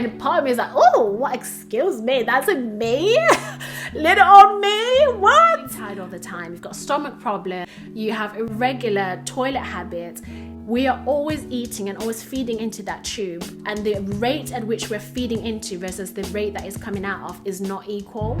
And part of me is like, oh, what? Excuse me, that's in me? Little old me? What? You're tired all the time. You've got a stomach problem. You have irregular toilet habits. We are always eating and always feeding into that tube. And the rate at which we're feeding into versus the rate that is coming out of is not equal.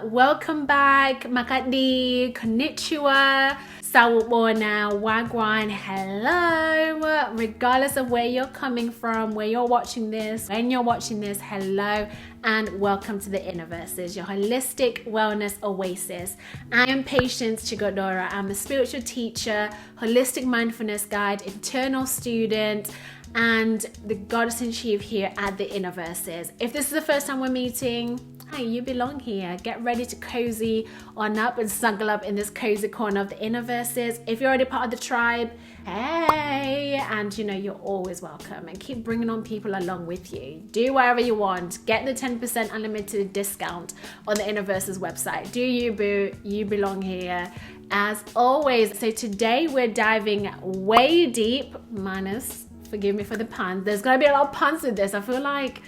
Welcome back. Makadi, konnichiwa, sawubona, wagwan, hello. Regardless of where you're coming from, where you're watching this, when you're watching this, hello and welcome to the Innerverses, your holistic wellness oasis. I am Patience Chigodora. I'm a spiritual teacher, holistic mindfulness guide, internal student, and the goddess in chief here at the Innerverses. If this is the first time we're meeting, hi, you belong here. Get ready to cozy on up and snuggle up in this cozy corner of the Innerverses. If you're already part of the tribe, hey, and you know you're always welcome, and keep bringing on people along with you. Do whatever you want. Get the 10% unlimited discount on the Innerverses website. Do you, boo? You belong here as always. So today we're diving way deep, minus, forgive me for the puns. There's gonna be a lot of puns with this. I feel like,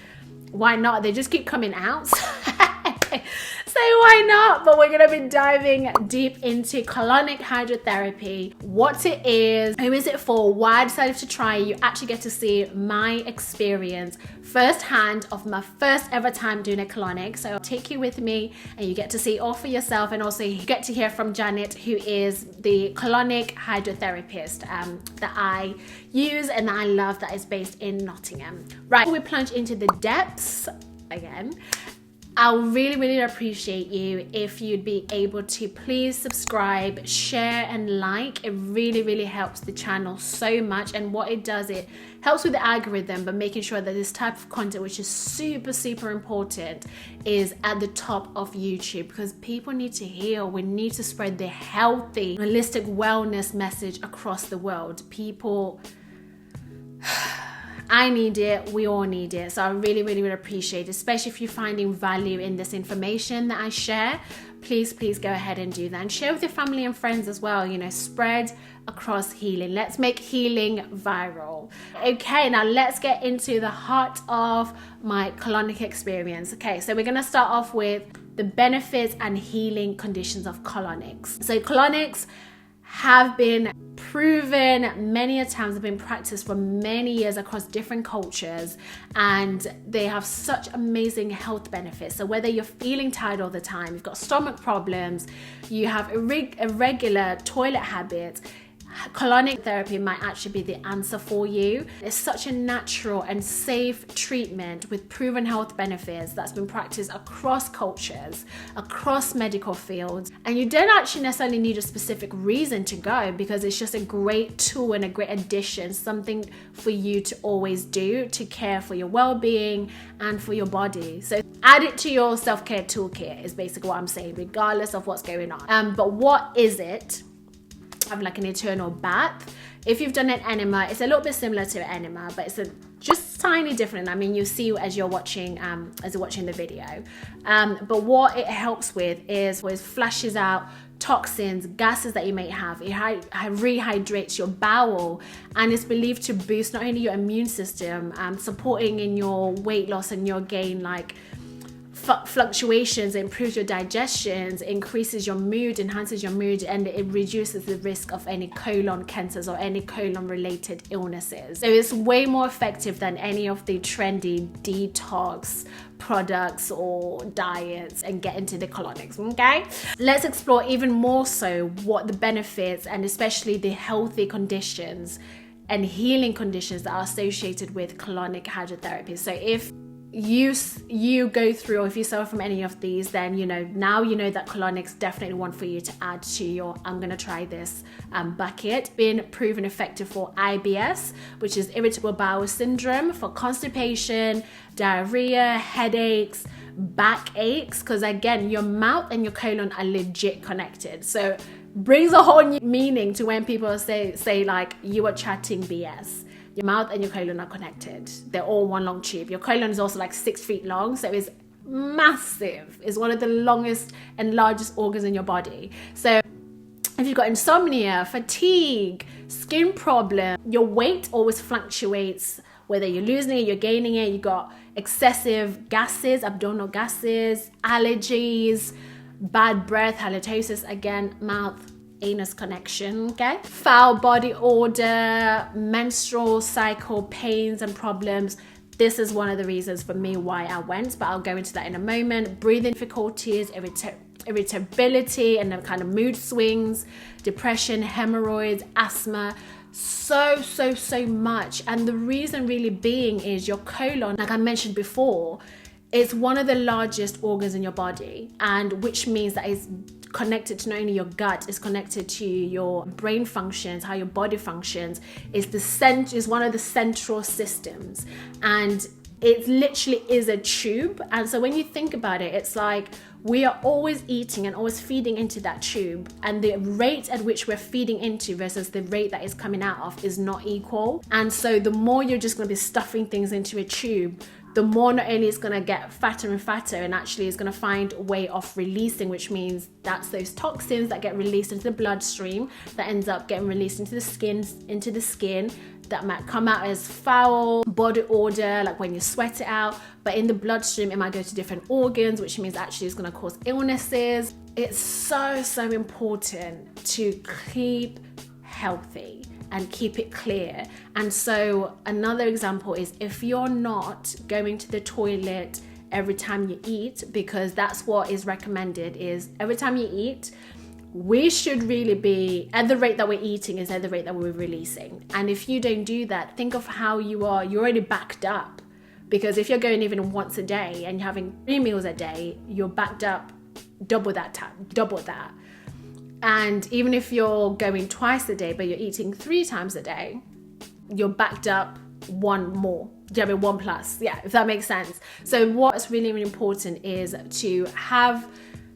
why not? They just keep coming out. So why not? But we're going to be diving deep into colonic hydrotherapy, what it is, who is it for, why I decided to try it. You actually get to see my experience firsthand of my first ever time doing a colonic. So I'll take you with me and you get to see all for yourself, and also you get to hear from Janet, who is the colonic hydrotherapist that I use and that I love, that is based in Nottingham. Right, we plunge into the depths again. I'll really appreciate you if you'd be able to please subscribe, share and like. It really helps the channel so much, and what it does, it helps with the algorithm, but making sure that this type of content, which is super important, is at the top of YouTube, because people need to heal. We need to spread the healthy, holistic wellness message across the world. People, I need it, we all need it. So I really appreciate it, especially if you're finding value in this information that I share. Please go ahead and do that, and share with your family and friends as well. You know, spread across healing. Let's make healing viral. Okay, now let's get into the heart of my colonic experience. Okay, so we're gonna start off with the benefits and healing conditions of colonics. So colonics have been proven many a times, have been practiced for many years across different cultures, and they have such amazing health benefits. So whether you're feeling tired all the time, you've got stomach problems, you have irregular toilet habits, colonic therapy might actually be the answer for you. It's such a natural and safe treatment with proven health benefits that's been practiced across cultures, across medical fields, and you don't actually necessarily need a specific reason to go, because it's just a great tool and a great addition, something for you to always do to care for your well-being and for your body. So add it to your self-care toolkit is basically what I'm saying, regardless of what's going on. But what is it? Have like an eternal bath. If you've done an enema, it's a little bit similar to an enema, but it's just tiny different. I mean, you see as you're watching the video. But what it helps with is flushes out toxins, gases that you may have. It rehydrates your bowel, and it's believed to boost not only your immune system, supporting in your weight loss and your gain, like fluctuations, improves your digestions, increases your mood, enhances your mood, and it reduces the risk of any colon cancers or any colon related illnesses. So it's way more effective than any of the trendy detox products or diets, and get into the colonics. Okay, let's explore even more so what the benefits and especially the healthy conditions and healing conditions that are associated with colonic hydrotherapy. So if you go through, or if you suffer from any of these, then now you know that colonics definitely one for you to add to your I'm gonna try this bucket. Been proven effective for IBS, which is irritable bowel syndrome, for constipation, diarrhea, headaches, back aches, because again, your mouth and your colon are legit connected. So brings a whole new meaning to when people say like you are chatting BS. Your mouth and your colon are connected. They're all one long tube. Your colon is also like 6 feet long, so it's massive. It's one of the longest and largest organs in your body. So if you've got insomnia, fatigue, skin problem, your weight always fluctuates, whether you're losing it, you're gaining it, you got excessive gases, abdominal gases, allergies, bad breath, halitosis, again, mouth, anus connection, okay? Foul body odor, menstrual cycle pains and problems. This is one of the reasons for me why I went, but I'll go into that in a moment. Breathing difficulties, irritability and the kind of mood swings, depression, hemorrhoids, asthma, so much. And the reason really being is your colon, like I mentioned before, it's one of the largest organs in your body, and which means that it's connected to not only your gut, it's connected to your brain functions, how your body functions. Is one of the central systems, and it literally is a tube. And so when you think about it, it's like we are always eating and always feeding into that tube, and the rate at which we're feeding into versus the rate that is coming out of is not equal. And so the more you're just going to be stuffing things into a tube, the more not only it's going to get fatter and fatter, and actually it's going to find a way of releasing, which means that's those toxins that get released into the bloodstream that ends up getting released into the skin that might come out as foul body odor, like when you sweat it out, but in the bloodstream it might go to different organs, which means actually it's going to cause illnesses. It's so important to keep healthy and keep it clear. And so another example is if you're not going to the toilet every time you eat, because that's what is recommended, is every time you eat, we should really be at the rate that we're eating is at the rate that we're releasing. And if you don't do that, think of how you're already backed up. Because if you're going even once a day and you're having 3 meals a day, you're backed up double that. And even if you're going twice a day, but you're eating 3 times a day, you're backed up one more. Do you have 1 plus? Yeah, if that makes sense. So what's really important is to have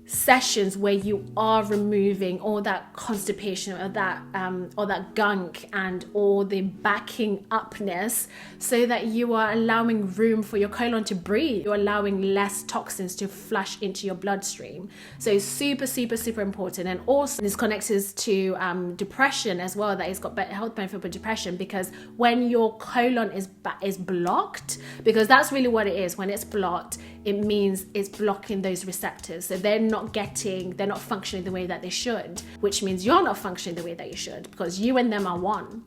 sessions where you are removing all that constipation or that gunk and all the backing upness, so that you are allowing room for your colon to breathe. You're allowing less toxins to flush into your bloodstream. So super important. And also this connects to depression as well, that it's got better health benefit for depression, because when your colon is blocked, because that's really what it is, when it's blocked, it means it's blocking those receptors. So they're not functioning the way that they should, which means you're not functioning the way that you should, because you and them are one.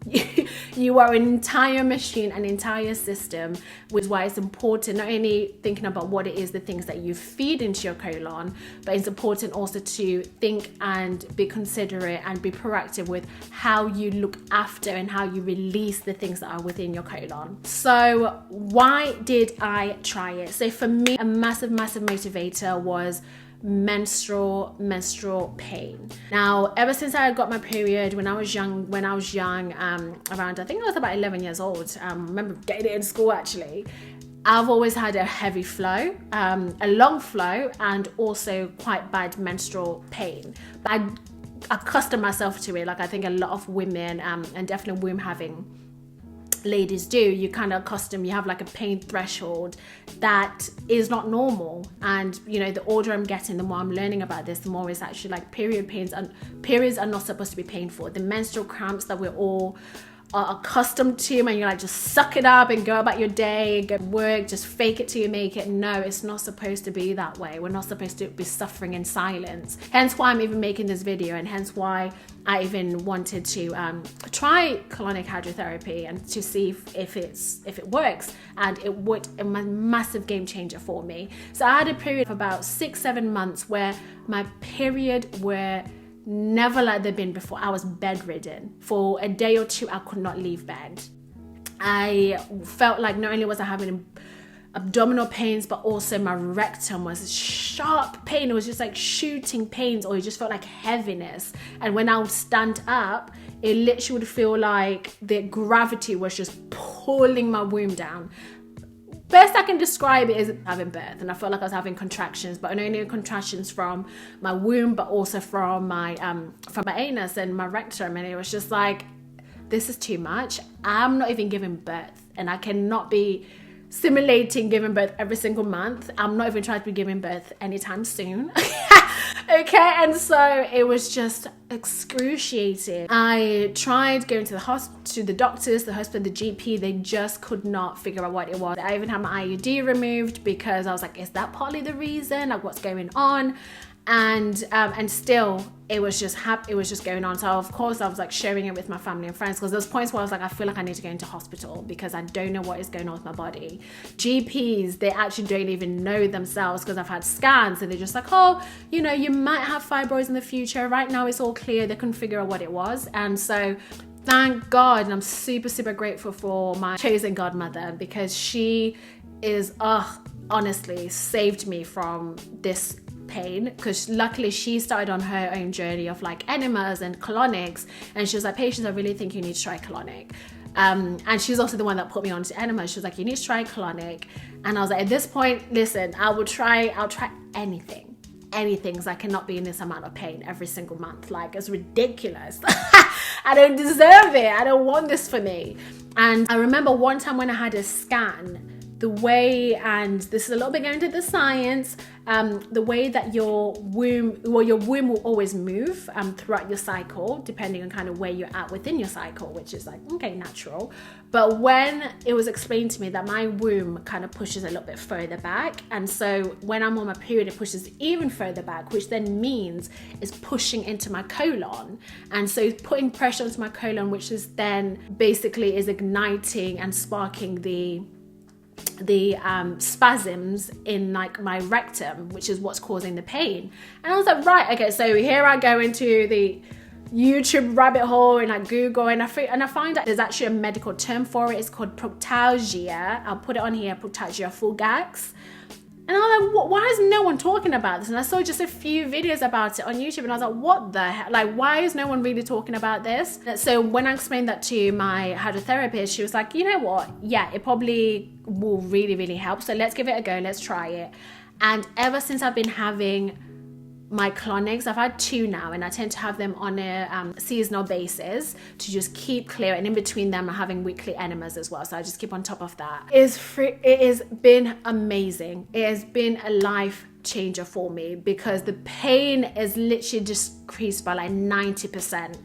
You are an entire machine, an entire system, which is why it's important not only thinking about what it is, the things that you feed into your colon, but it's important also to think and be considerate and be proactive with how you look after and how you release the things that are within your colon. So why did I try it? So for me, a massive motivator was menstrual pain. Now, ever since I got my period when I was young, around, I think I was about 11 years old, I remember getting it in school actually, I've always had a heavy flow, a long flow, and also quite bad menstrual pain. But I accustomed myself to it, like I think a lot of women, and definitely women having ladies do, you kind of you have like a pain threshold that is not normal. And the older I'm getting, the more I'm learning about this, the more it's actually like period pains, and periods are not supposed to be painful. The menstrual cramps that we're all are accustomed to, and you're like, just suck it up and go about your day, go to work, just fake it till you make it. No, it's not supposed to be that way. We're not supposed to be suffering in silence. Hence why I'm even making this video, and hence why I even wanted to try colonic hydrotherapy and to see if it works. And it would a massive game changer for me. So I had a period of about 6-7 months where my period were never like they've been before. I was bedridden for a day or two. I could not leave bed. I felt like not only was I having abdominal pains, but also my rectum was sharp pain. It was just like shooting pains, or it just felt like heaviness. And when I would stand up, it literally would feel like the gravity was just pulling my womb down. Best I can describe it is having birth, and I felt like I was having contractions, but not only contractions from my womb, but also from my anus and my rectum, and it was just like, this is too much. I'm not even giving birth, and I cannot be simulating giving birth every single month. I'm not even trying to be giving birth anytime soon. Okay, and so it was just excruciating. I tried going to the doctors, the hospital, the GP. They just could not figure out what it was. I even had my IUD removed because I was like, is that partly the reason? Like, what's going on? And still it was just going on. So of course I was like sharing it with my family and friends, because there's points where I was like, I feel like I need to go into hospital because I don't know what is going on with my body. GPs, they actually don't even know themselves, because I've had scans and they're just like, oh, you know, you might have fibroids in the future. Right now it's all clear. They couldn't figure out what it was. And so thank God, and I'm super, super grateful for my chosen godmother, because she is, honestly saved me from this pain, because luckily she started on her own journey of like enemas and colonics, and she was like, Patience, I really think you need to try colonic. And she's also the one that put me onto enemas. She was like, you need to try colonic. And I was like, at this point, listen, I'll try anything, because I cannot be in this amount of pain every single month. Like, it's ridiculous. I don't deserve it. I don't want this for me. And I remember one time when I had a scan, the way, and this is a little bit going into the science, the way that your womb will always move throughout your cycle, depending on kind of where you're at within your cycle, which is like, okay, natural. But when it was explained to me that my womb kind of pushes a little bit further back, and so when I'm on my period, it pushes even further back, which then means it's pushing into my colon. And so putting pressure onto my colon, which is then basically is igniting and sparking the spasms in like my rectum, which is what's causing the pain. And I was like, right, okay, so here I go into the YouTube rabbit hole and like Google, and I find out there's actually a medical term for it. It's called proctalgia. I'll put it on here, proctalgia fulgax. And I was like, why is no one talking about this? And I saw just a few videos about it on YouTube, and I was like, what the heck? Like, why is no one really talking about this? So when I explained that to my hydrotherapist, she was like, you know what? Yeah, it probably will really, really help. So let's give it a go. Let's try it. And ever since I've been having my Colonics, I've had 2 now, and I tend to have them on a seasonal basis to just keep clear, and in between them I'm having weekly enemas as well, so I just keep on top of that. It has been amazing. It has been a life changer for me, because the pain is literally just decreased by like 90%.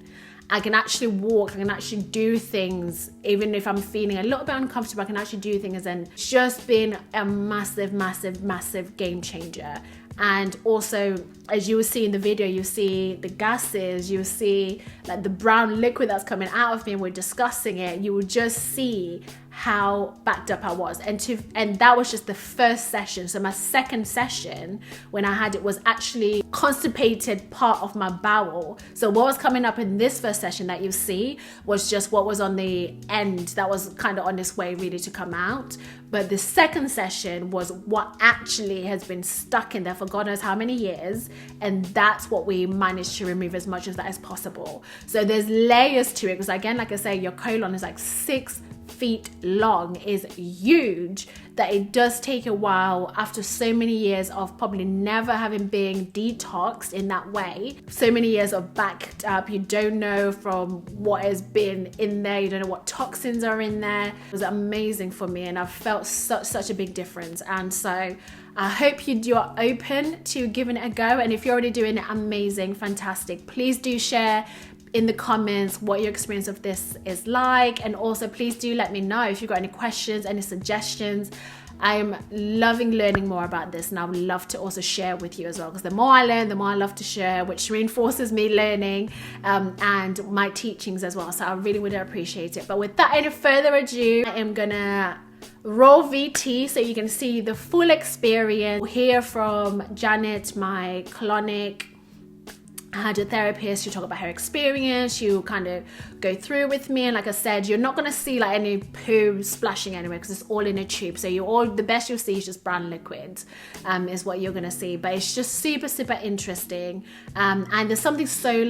I can actually walk, I can actually do things, even if I'm feeling a little bit uncomfortable, I can actually do things, and it's just been a massive, massive, massive game changer. And also, as you will see in the video, you see the gases, you see like the brown liquid that's coming out of me, and we're discussing it. You will just see how backed up I was. And that was just the first session. So my second session, when I had it, was actually constipated part of my bowel. So what was coming up in this first session that you see was just what was on the end that was kind of on its way really to come out. But the second session was what actually has been stuck in there for God knows how many years. And that's what we managed to remove as much of that as possible. So there's layers to it, because again, like I say, your colon is like 6 feet long, is huge, that it does take a while after so many years of probably never having been detoxed in that way, so many years of backed up. You don't know from what has been in there, you don't know what toxins are in there. It was amazing for me, and I've felt such a big difference. And so I hope you're open to giving it a go, and if you're already doing it, amazing, fantastic. Please do share in the comments what your experience of this is like, and also please do let me know if you've got any questions, any suggestions. I'm loving learning more about this, and I would love to also share with you as well, because the more I learn, the more I love to share, which reinforces me learning and my teachings as well. So I really would appreciate it. But without any further ado, I am gonna roll VT so you can see the full experience. Hear from Janet, my Colonic hydrotherapist. She'll talk about her experience, she'll kind of go through with me, and like I said, you're not going to see like any poo splashing anywhere, because it's all in a tube. So the best you'll see is just brown liquid is what you're going to see. But it's just super, super interesting, and there's something so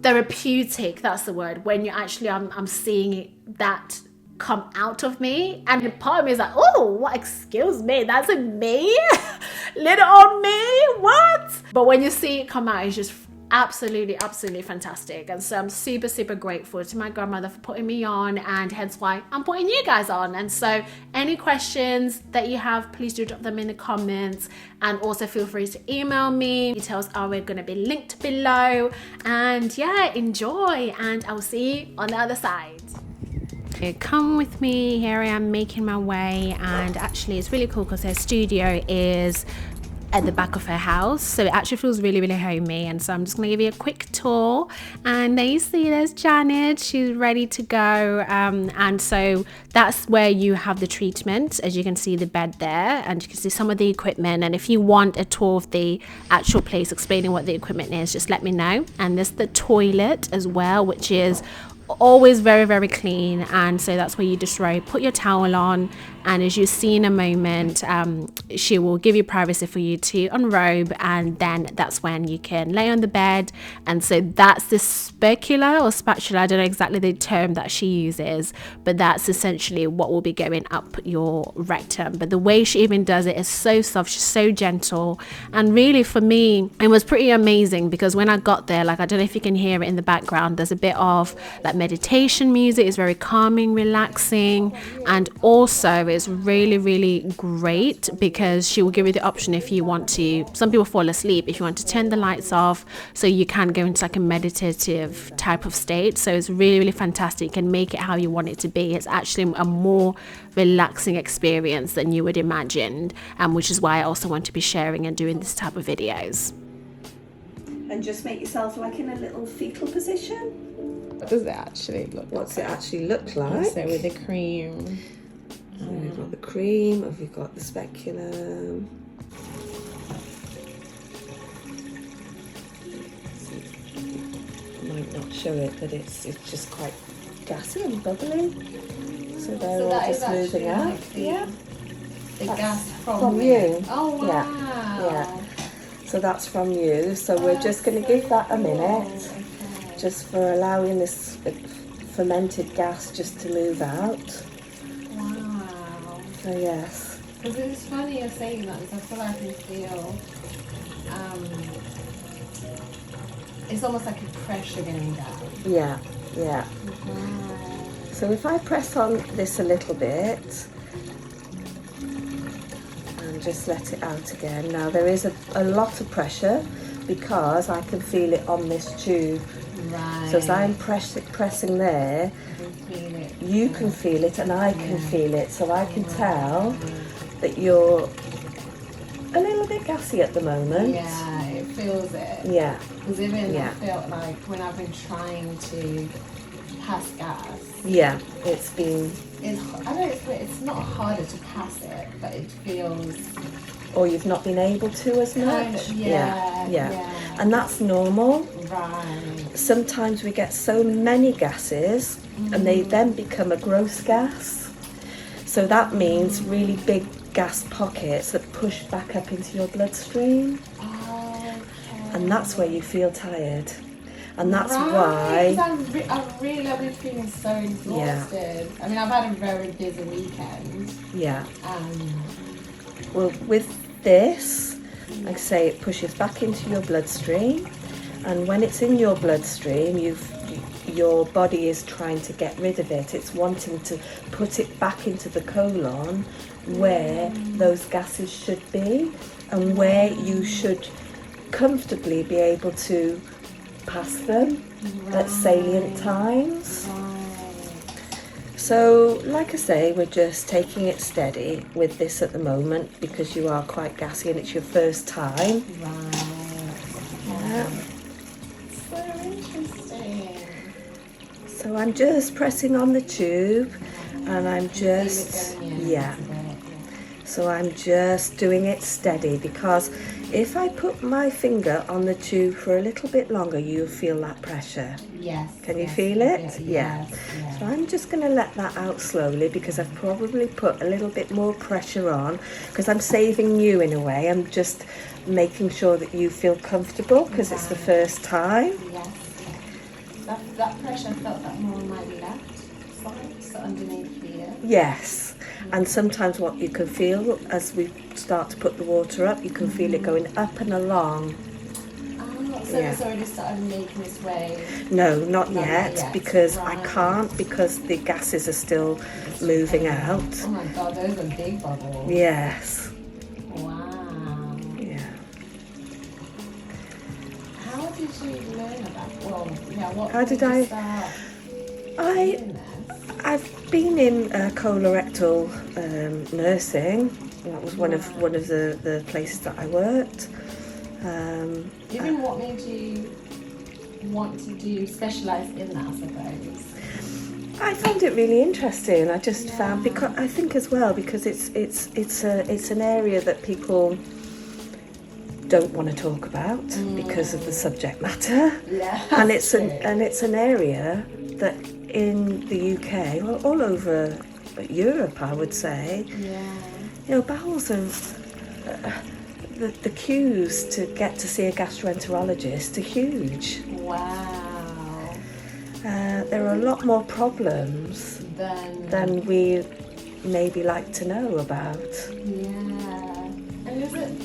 therapeutic, that's the word, when you're actually I'm seeing that come out of me, and part of me is like, oh, what, excuse me, that's in me. Little old me, what? But when you see it come out, it's just absolutely fantastic. And so I'm super grateful to my grandmother for putting me on, and hence why I'm putting you guys on. And so any questions that you have, please do drop them in the comments, and also feel free to email me. Details are going to be linked below. And yeah, enjoy, and I'll see you on the other side. Come with me. Here I am making my way, and actually it's really cool because their studio is at the back of her house, so it actually feels really homey. And so I'm just gonna give you a quick tour, and there you see there's Janet, she's ready to go. And so that's where you have the treatment. As you can see, the bed there, and you can see some of the equipment. And if you want a tour of the actual place explaining what the equipment is, just let me know. And there's the toilet as well, which is always very clean. And so that's where you just put your towel on, and as you see in a moment, she will give you privacy for you to unrobe, and then that's when you can lay on the bed. And so that's the specula or spatula, I don't know exactly the term that she uses, but that's essentially what will be going up your rectum. But the way she even does it is so soft, she's so gentle. And really for me, it was pretty amazing, because when I got there, like, I don't know if you can hear it in the background, there's a bit of like meditation music. It's very calming, relaxing, and also it's really great because she will give you the option if you want to. Some people fall asleep, if you want to turn the lights off, so you can go into like a meditative type of state. So it's really fantastic. You can make it how you want it to be. It's actually a more relaxing experience than you would imagine, which is why I also want to be sharing and doing this type of videos. And just make yourself like in a little fetal position. What does it actually look like? What's it actually look like? So with the cream. So we've got the cream, have we got the speculum? I might not show it, but it's just quite gassy and bubbly. So they're all just moving out. Like the gas from you. Oh wow. Yeah. So that's from you. So we're just going to give that a minute, just for allowing this fermented gas just to move out. Wow. So yes. Because it's funny you're saying that, because I feel like I can feel it's almost like a pressure going down. Yeah. Wow. So if I press on this a little bit and just let it out again. Now there is a lot of pressure because I can feel it on this tube. Right. So as I'm pressing there, you can feel it and I can feel it. So I can tell that you're a little bit gassy at the moment. Yeah, it feels it. Yeah. Because even I felt like when I've been trying to pass gas. Yeah, it's been... It's not harder to pass it, but it feels... Or you've not been able to as much. Kind of, yeah. And that's normal. Right. Sometimes we get so many gases and they then become a gross gas. So that means really big gas pockets that push back up into your bloodstream. Okay. And that's where you feel tired. And that's right. why... I've really been feeling so exhausted. I mean, I've had a very busy weekend. Yeah. Well, with this, like I say, it pushes back into your bloodstream. And when it's in your bloodstream, your body is trying to get rid of it. It's wanting to put it back into the colon where those gases should be and where you should comfortably be able to pass them at salient times. So, like I say, we're just taking it steady with this at the moment because you are quite gassy and it's your first time. Yeah. So interesting. So I'm just pressing on the tube and I'm just, so I'm just doing it steady because if I put my finger on the tube for a little bit longer, you'll feel that pressure. Yes. Can you feel it? Yeah. So I'm just going to let that out slowly because I've probably put a little bit more pressure on because I'm saving you in a way. I'm just making sure that you feel comfortable because it's the first time. Yes. That pressure, I felt that more on my left side, so underneath here. Yes. And sometimes what you can feel as we start to put the water up, you can feel it going up and along. Oh, So it's already started making its way? No, not yet, because I Right. can't, because the gases are still moving out. Oh my god, those are big bubbles. Yes. Wow. Yeah. How did you learn about, well, yeah, what How made did you I- start I doing this? I've been in colorectal nursing. That was one of the places that I worked. Even what made you want to specialise in that, I suppose? I found it really interesting. I just Yeah. found, because I think as well, because it's an area that people don't want to talk about because of the subject matter. Yeah, and that's it's an area that in the UK, well, all over Europe, I would say, Yeah. bowels are the queues to get to see a gastroenterologist are huge. Wow. There are a lot more problems than we maybe like to know about. Yeah. And is it,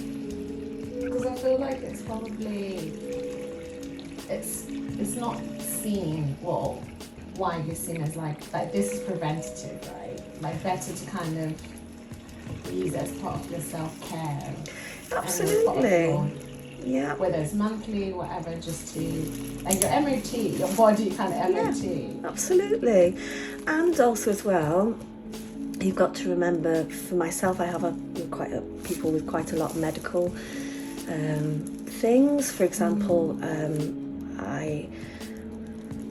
because I feel like it's probably, it's not seen, well, widely seen as like this is preventative, right? Like better to kind of use it as part of your self-care. Absolutely. Yeah. Whether it's monthly, whatever, just to, like your MOT, your body kind of MOT. Yeah, absolutely. And also as well, you've got to remember, for myself, I have people with quite a lot of medical things. For example, I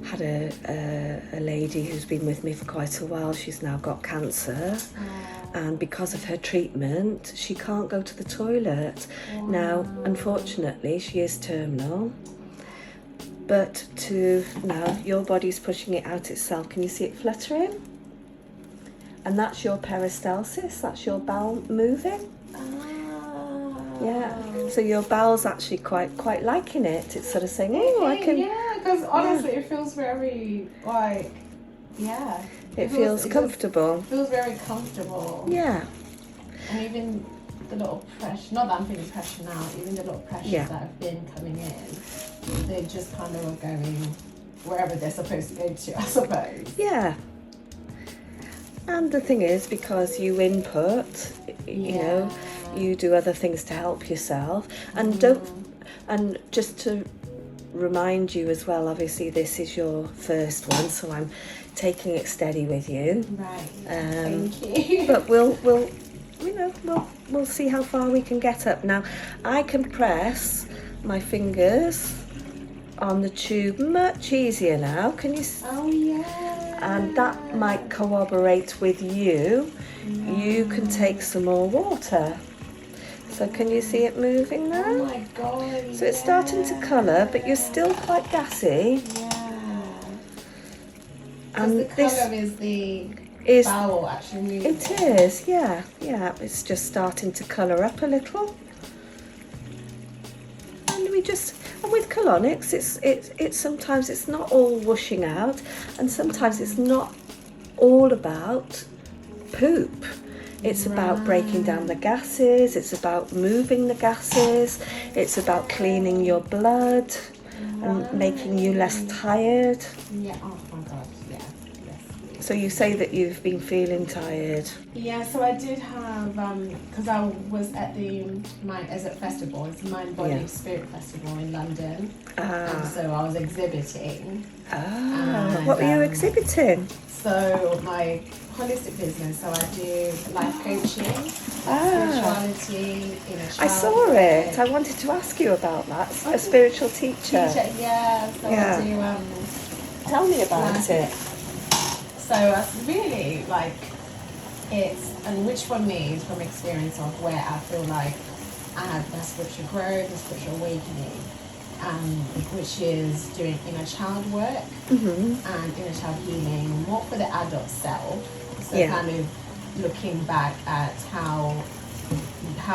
had a lady who's been with me for quite a while. She's now got cancer. And because of her treatment, she can't go to the toilet. Now, unfortunately, she is terminal. But now your body's pushing it out itself. Can you see it fluttering? And that's your peristalsis, that's your bowel moving. Yeah, so your bowel's actually quite liking it. It's sort of saying, oh, I can... Yeah, because honestly, it feels very, like, yeah. It feels comfortable. It feels very comfortable. Yeah. And even the little pressure, not that I'm feeling pressure now, even the little pressures that have been coming in, they just kind of are going wherever they're supposed to go to, I suppose. Yeah. And the thing is, because you input, you do other things to help yourself. And and just to remind you as well, obviously this is your first one, so I'm taking it steady with you. Right. Thank you. But we'll see how far we can get up. Now, I can press my fingers on the tube much easier now. Can you? Oh yeah. And that might corroborate with you. You can take some more water. So can you see it moving now? Oh my god. So it's starting to colour, but you're still quite gassy. Yeah. And the colour is the bowel actually moving. It is, yeah. It's just starting to colour up a little. And with colonics, it's sometimes it's not all whooshing out, and sometimes it's not all about poop. It's about breaking down the gases, it's about moving the gases, it's about cleaning your blood and making you less tired. Yeah, oh my god, yeah. Yes. So you say that you've been feeling tired. Yeah, so I did have, because I was at the festival, it's Mind, Body, Spirit Festival in London. And so I was exhibiting. What were you exhibiting? So my holistic business, so I do life coaching, spirituality, I saw it. I wanted to ask you about that. A spiritual teacher. Yeah, so I do. Tell me about it. So it's really like and which for me is from experience of where I feel like I had my spiritual growth, my spiritual awakening, which is doing inner child work and inner child healing, more for the adult self. So kind of looking back at how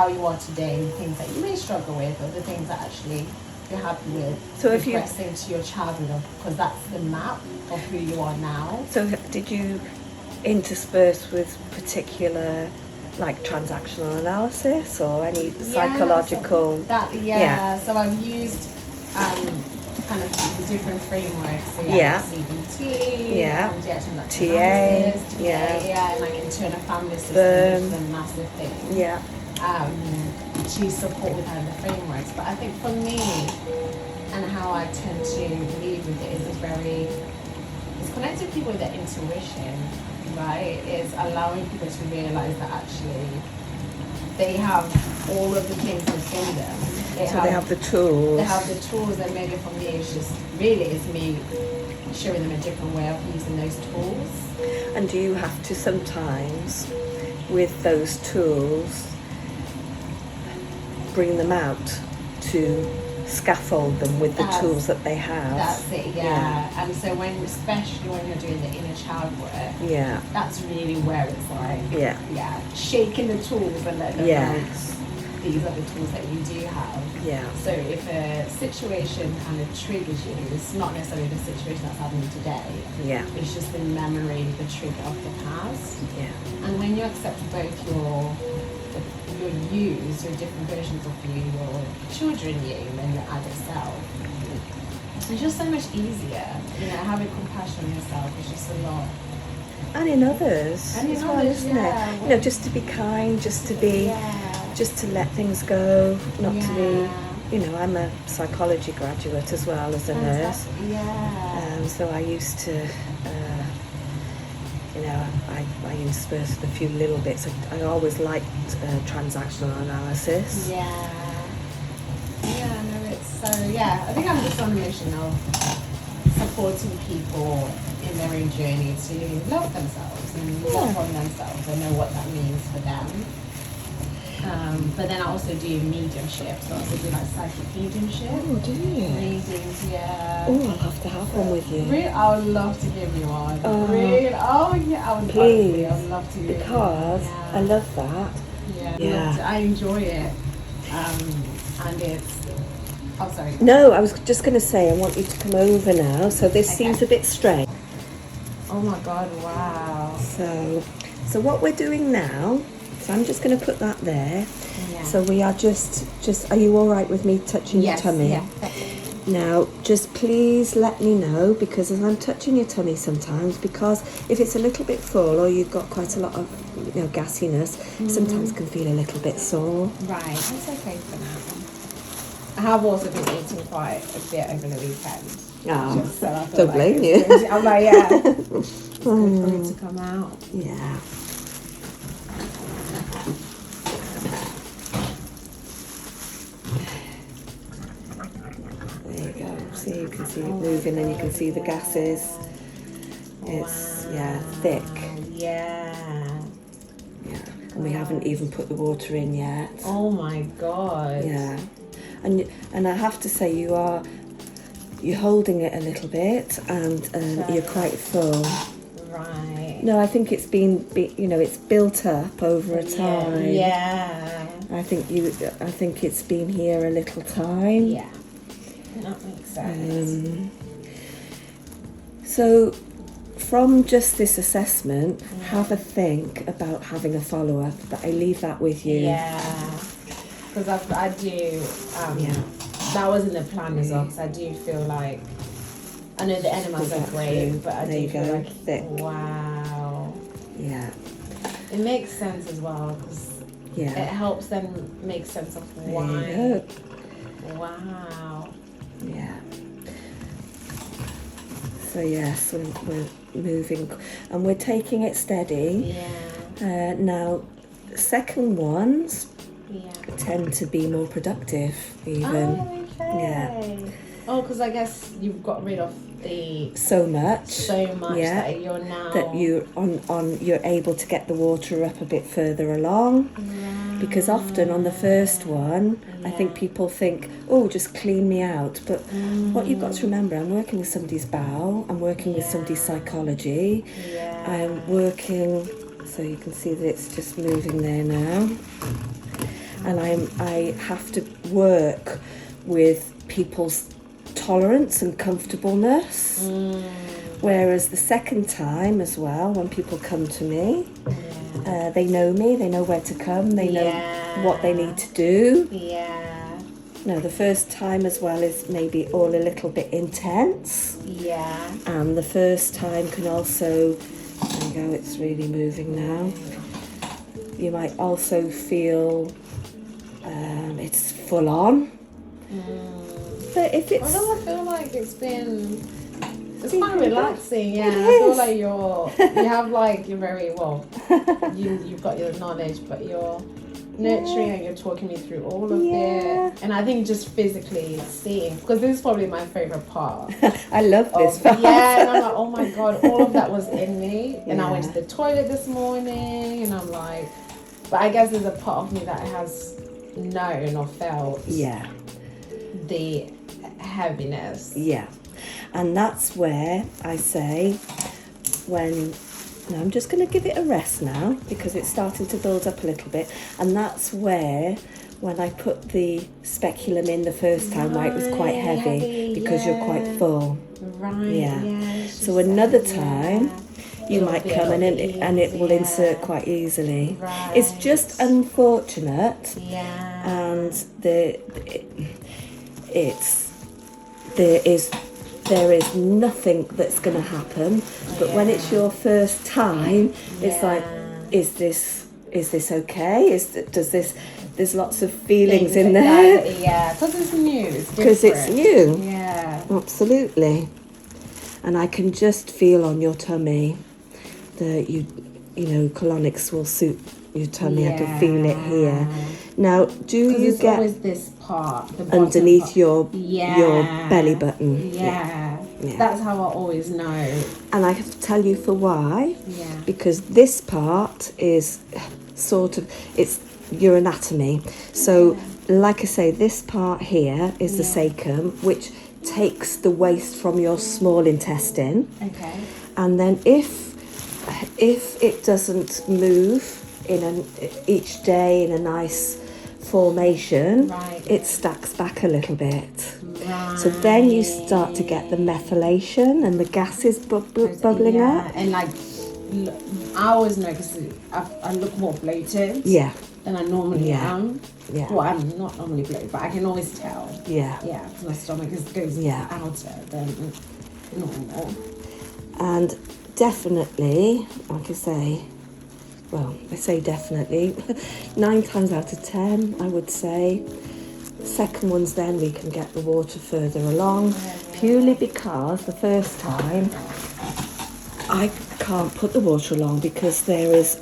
you are today, the things that you may struggle with, or the things that actually you're happy with. So if you press into your childhood, because that's the map of who you are now. So did you intersperse with particular like transactional analysis or any psychological? So I've used kind of the different frameworks. So CBT, yeah, TA, yeah, and like internal family system, which is a massive thing. Yeah. To support with the frameworks. But I think for me, and how I tend to lead with it, it's connecting people with their intuition, right? It's allowing people to realize that actually they have all of the things within them. They have the tools. They have the tools, and maybe for me, it's me showing them a different way of using those tools. And do you have to sometimes, with those tools, bring them out to scaffold them with the tools that they have? That's it, yeah. And so especially when you're doing the inner child work, that's really where it's like, shaking the tools and letting them know these are the tools that you do have. Yeah. So if a situation kind of triggers you, it's not necessarily the situation that's happening today. Yeah. It's just the memory, the trigger of the past. Yeah. And when you accept both your different versions of you, your children you, and your adult self, it's just so much easier. Having compassion on yourself is just a lot. And in others as well, isn't it? Just to be kind, just to let things go, not to be, I'm a psychology graduate as well as a nurse. So I used to, I interspersed a few little bits. I always liked transactional analysis. I think I'm just on a mission of supporting people in their own journey to love themselves and love on themselves and know what that means for them. But then I also do mediumship, so I also do like psychic mediumship. Oh, do you? Readings, yeah. Oh, I'll have to have one with you. Really, I would love to give you one. Really? Oh, yeah, I would please, I would love to. Because I love that. I enjoy it. And it's... Oh, sorry. No, I was just going to say, I want you to come over now. So this seems a bit strange. Oh my God, wow. So what we're doing now, so I'm just going to put that there. Yeah. So we are just, are you all right with me touching your tummy? Yeah. Now, just please let me know, because as I'm touching your tummy sometimes, because if it's a little bit full or you've got quite a lot of, gassiness, sometimes can feel a little bit sore. Right, that's okay for now. I have also been eating quite a bit over the weekend. Oh, so don't blame you. I'm like, it's good for it to come out. Yeah. There you go. See, you can see it moving, and you can see the gases. It's thick. Yeah. And we haven't even put the water in yet. Oh my God. Yeah. And I have to say, you're holding it a little bit, and you're quite full. Right. No, I think it's been it's built up over a time. Yeah. I think it's been here a little time. Yeah. That makes sense. So, from just this assessment, have a think about having a follow-up. But I leave that with you. Yeah. Because I do, that was in the plan as well, because I do feel like, I know the enemas are great, but I do feel like, thick. Wow. Yeah. It makes sense as well, because it helps them make sense of why. Wow. Yeah. So yes, we're moving, and we're taking it steady. Yeah. Now, second ones tend to be more productive, even. Oh, okay. Yeah. Oh, because I guess you've got rid of so much that you're now that you're able to get the water up a bit further along. Right. Because often on the first one, I think people think, oh, just clean me out. But what you've got to remember, I'm working with somebody's bowel, I'm working with somebody's psychology, I'm working, so you can see that it's just moving there now. And I have to work with people's tolerance and comfortableness. Whereas the second time as well, when people come to me, they know me, they know where to come, they know what they need to do. Now the first time as well is maybe all a little bit intense. Yeah. And the first time can also, there you go, it's really moving now. You might also feel it's full on. But if it's... Although I feel like it's quite relaxing, yeah. It I feel is. like you have like, you're very, well, you've got your knowledge, but you're nurturing and you're talking me through all of it. And I think just physically seeing, because this is probably my favourite part. I love this part. Yeah, and I'm like, oh my God, all of that was in me. And I went to Yeah. the toilet this morning and I'm like, but I guess there's a part of me that has known or felt the heaviness. Yeah. And that's where I say now I'm just going to give it a rest now because it's starting to build up a little bit. And that's where, when I put the speculum in the first time, why it was quite heavy because you're quite full. Right. Yeah. So another time, you might come in and it will insert quite easily. Right. It's just unfortunate. Yeah. And there is nothing that's going to happen, but when it's your first time, it's like, is this okay? There's lots of feelings in there. Yeah, because it's new. Because it's new. Yeah. Absolutely. And I can just feel on your tummy that you know, Colonics will suit your tummy. I can feel it here. Now, do you get always this part, the bottom underneath part. your belly button? Yeah. That's how I always know. And I have to tell you for why. Yeah. Because this part is sort of, it's your anatomy. So, like I say, this part here is the cecum, which takes the waste from your small intestine. Okay. And then if it doesn't move each day in a nice formation, it stacks back a little bit. Right. So then you start to get the methylation and the gases bubbling up. And like, I always know because I look more bloated than I normally am. Yeah. Well, I'm not normally bloated, but I can always tell. Yeah. Yeah, because my stomach goes outer than normal. And definitely, like I say, I say definitely, 9 times out of 10, I would say. Second one's then we can get the water further along, purely because the first time I can't put the water along because there is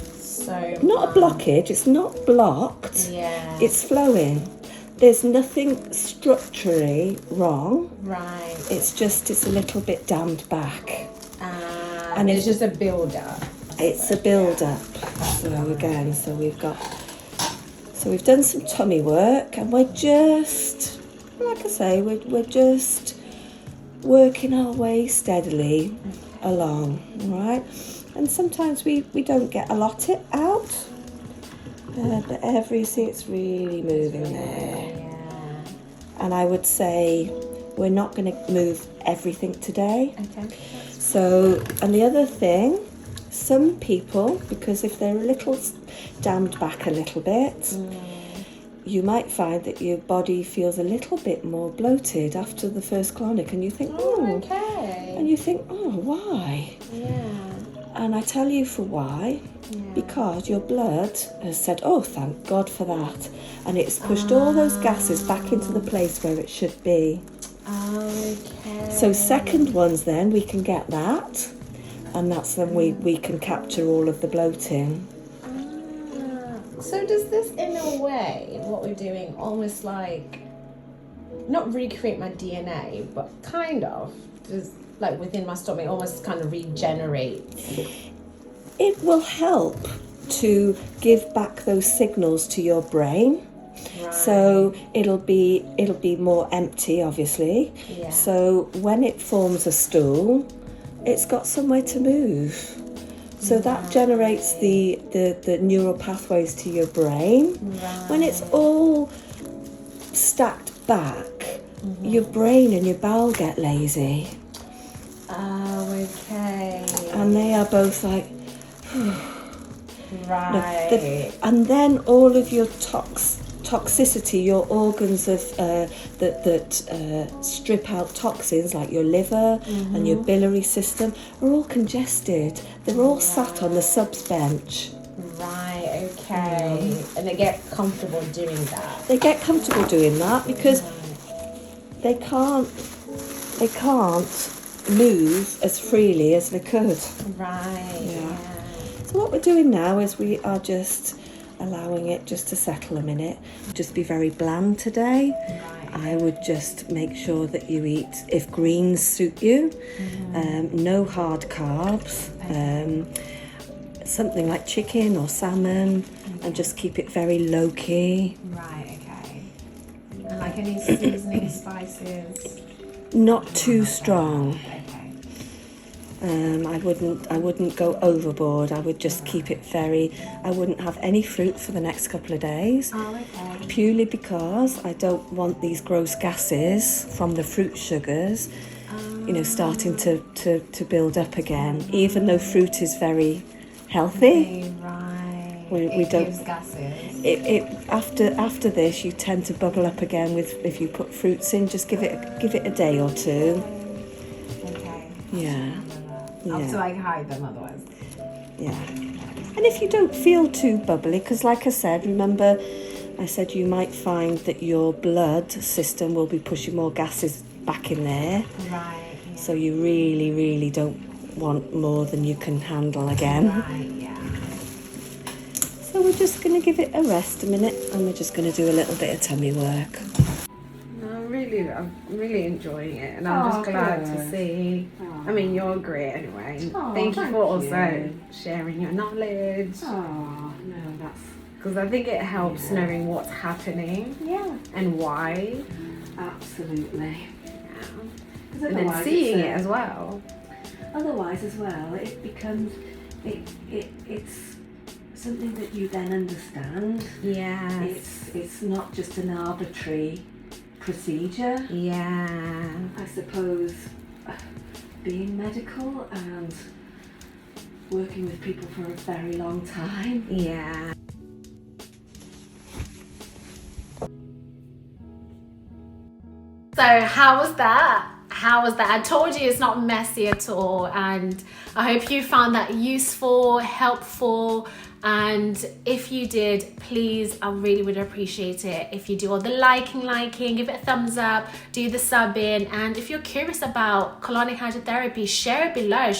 not a blockage, it's not blocked, it's flowing. There's nothing structurally wrong. Right. It's a little bit dammed back. And it's just a build-up. It's a build-up. So we've done some tummy work and we're just, like I say, we're just working our way steadily along, right? And sometimes we don't get a lot out, but see it's really moving there. And I would say we're not going to move everything today. Okay. So, and the other thing, some people, because if they're a little dammed back a little bit, you might find that your body feels a little bit more bloated after the first colonic, and you think, why? Yeah. And I tell you for why, because your blood has said, oh, thank God for that, and it's pushed all those gases back into the place where it should be. Okay. So second ones then, we can get that, and that's when we can capture all of the bloating. So does this, in a way, what we're doing, almost like, not recreate my DNA, but kind of, just like within my stomach, almost kind of regenerate? It will help to give back those signals to your brain. Right. So it'll be more empty, obviously. Yeah. So when it forms a stool, it's got somewhere to move. So that generates the neural pathways to your brain. Right. When it's all stacked back, your brain and your bowel get lazy. Oh, okay. And they are both like, Right. and then all of your toxic toxicity, your organs of that strip out toxins, like your liver and your biliary system, are all congested. They're all sat on the subs bench. Right, okay. And they get comfortable doing that. They get comfortable doing that because they can't move as freely as they could. Right. Yeah. So what we're doing now is we are just allowing it just to settle a minute. Just be very bland today. Right. I would just make sure that you eat, if greens suit you, no hard carbs, something like chicken or salmon, and just keep it very low key. Right, okay. And like any seasoning spices? Not too strong. Okay. I wouldn't go overboard. I would just keep it very. I wouldn't have any fruit for the next couple of days. Oh, okay. Purely because I don't want these gross gases from the fruit sugars, starting to build up again. Even though fruit is very healthy, Right. we don't. Gives gases. It after this, you tend to bubble up again if you put fruits in. Just give it a day or two. Okay. Yeah. I have to like hide them otherwise. Yeah. And if you don't feel too bubbly, because like I said, remember I said you might find that your blood system will be pushing more gases back in there. Right. Yeah. So you really, really don't want more than you can handle again. Right. Yeah. So we're just going to give it a rest a minute, and we're just going to do a little bit of tummy work. I'm really enjoying it, and I'm just glad to see. I mean, you're great anyway. Thank you for also sharing your knowledge. Oh, no, that's... Because I think it helps knowing what's happening and why. Absolutely. Yeah. And then seeing it as well. Otherwise, as well, it becomes it's something that you then understand. Yeah. It's not just an arbitrary procedure. Yeah. I suppose being medical and working with people for a very long time. Yeah. So how was that? I told you it's not messy at all, and I hope you found that useful, helpful, and if you did, please, I really would appreciate it if you do all the liking, give it a thumbs up, do the subbing, and if you're curious about colonic hydrotherapy, share it below.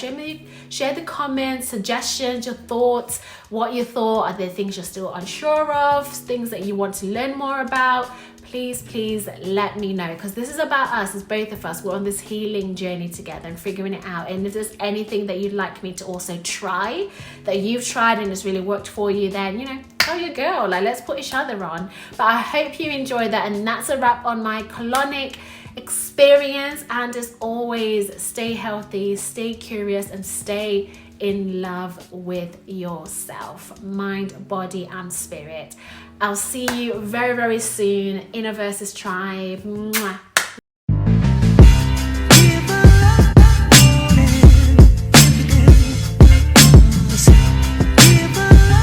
Share the comments, suggestions, your thoughts, what you thought. Are there things you're still unsure of, things that you want to learn more about? Please let me know, because this is about us, as both of us. We're on this healing journey together and figuring it out. And if there's anything that you'd like me to also try, that you've tried and it's really worked for you, then tell your girl, let's put each other on. But I hope you enjoyed that, and that's a wrap on my colonic experience. And as always, stay healthy, stay curious, and stay in love with yourself, mind, body, and spirit. I'll see you very, very soon. Inner versus Tribe. Mwah.